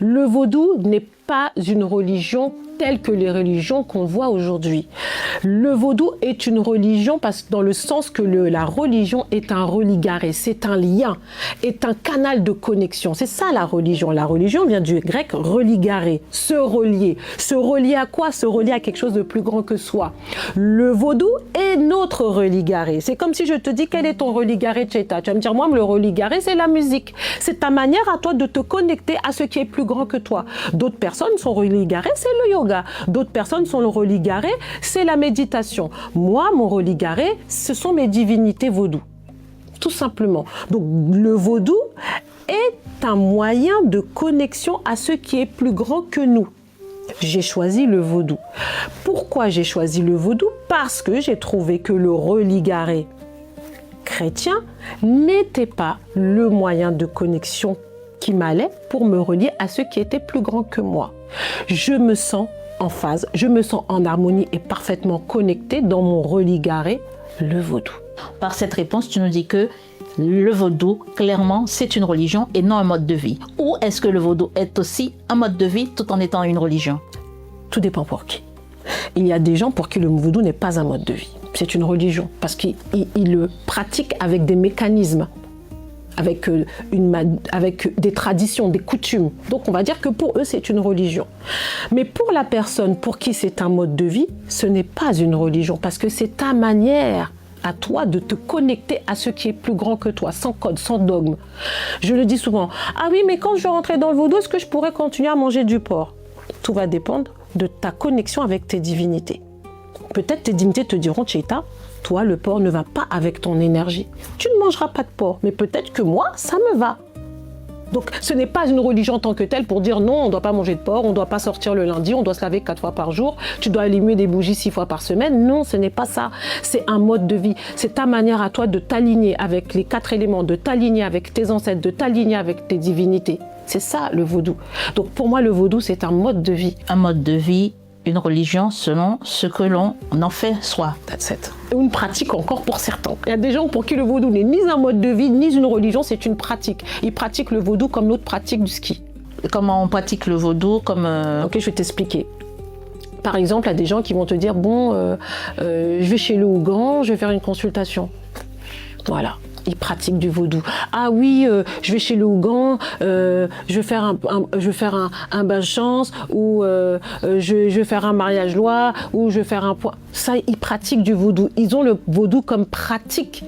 Le vaudou n'est pas une religion telle que les religions qu'on voit aujourd'hui. Le vaudou est une religion dans le sens que la religion est un religaré, c'est un lien, est un canal de connexion. C'est ça la religion. La religion vient du grec religaré, se relier. Se relier à quoi? Se relier à quelque chose de plus grand que soi. Le vaudou est notre religaré. C'est comme si je te dis quel est ton religaré, Tcheta. Tu vas me dire, moi, le religaré, c'est la musique. C'est ta manière à toi de te connecter à ce qui est plus grand que toi. D'autres personnes sont religarées, c'est le yoga. D'autres personnes sont le religaré, c'est la méditation. Moi, mon religaré, ce sont mes divinités vaudou. Tout simplement. Donc, le vaudou est un moyen de connexion à ce qui est plus grand que nous. J'ai choisi le vaudou. Pourquoi j'ai choisi le vaudou? Parce que j'ai trouvé que le religaré chrétien n'était pas le moyen de connexion qui m'allait pour me relier à ce qui était plus grand que moi. Je me sens en phase, je me sens en harmonie et parfaitement connectée dans mon religaré, le vaudou. Par cette réponse, tu nous dis que le vaudou, clairement, c'est une religion et non un mode de vie. Ou est-ce que le vaudou est aussi un mode de vie tout en étant une religion? Tout dépend pour qui. Il y a des gens pour qui le vaudou n'est pas un mode de vie. C'est une religion parce qu'ils le pratiquent avec des mécanismes. Avec des traditions, des coutumes. Donc on va dire que pour eux c'est une religion. Mais pour la personne pour qui c'est un mode de vie, ce n'est pas une religion parce que c'est ta manière à toi de te connecter à ce qui est plus grand que toi, sans code, sans dogme. Je le dis souvent, ah oui mais quand je vais rentrer dans le vaudou, est-ce que je pourrais continuer à manger du porc? Tout va dépendre de ta connexion avec tes divinités. Peut-être tes divinités te diront, Tcheta, toi, le porc ne va pas avec ton énergie. Tu ne mangeras pas de porc, mais peut-être que moi, ça me va. Donc, ce n'est pas une religion en tant que telle pour dire non, on ne doit pas manger de porc, on ne doit pas sortir le lundi, on doit se laver 4 fois par jour, tu dois allumer des bougies 6 fois par semaine. Non, ce n'est pas ça. C'est un mode de vie. C'est ta manière à toi de t'aligner avec les 4 éléments, de t'aligner avec tes ancêtres, de t'aligner avec tes divinités. C'est ça, le vaudou. Donc, pour moi, le vaudou, c'est un mode de vie. Un mode de vie, une religion selon ce que l'on en fait soi. That's it. Une pratique encore pour certains. Il y a des gens pour qui le vaudou n'est ni un mode de vie, ni une religion, c'est une pratique. Ils pratiquent le vaudou comme l'autre pratique du ski. Comment on pratique le vaudou comme... Ok, je vais t'expliquer. Par exemple, il y a des gens qui vont te dire, bon, je vais chez le Ougan, je vais faire une consultation. Voilà. Ils pratiquent du vaudou. Ah oui, je vais chez le Ougan, je vais faire un bain de chance, ou je vais faire un mariage loi, ou je vais faire un point. Ça, ils pratiquent du vaudou. Ils ont le vaudou comme pratique.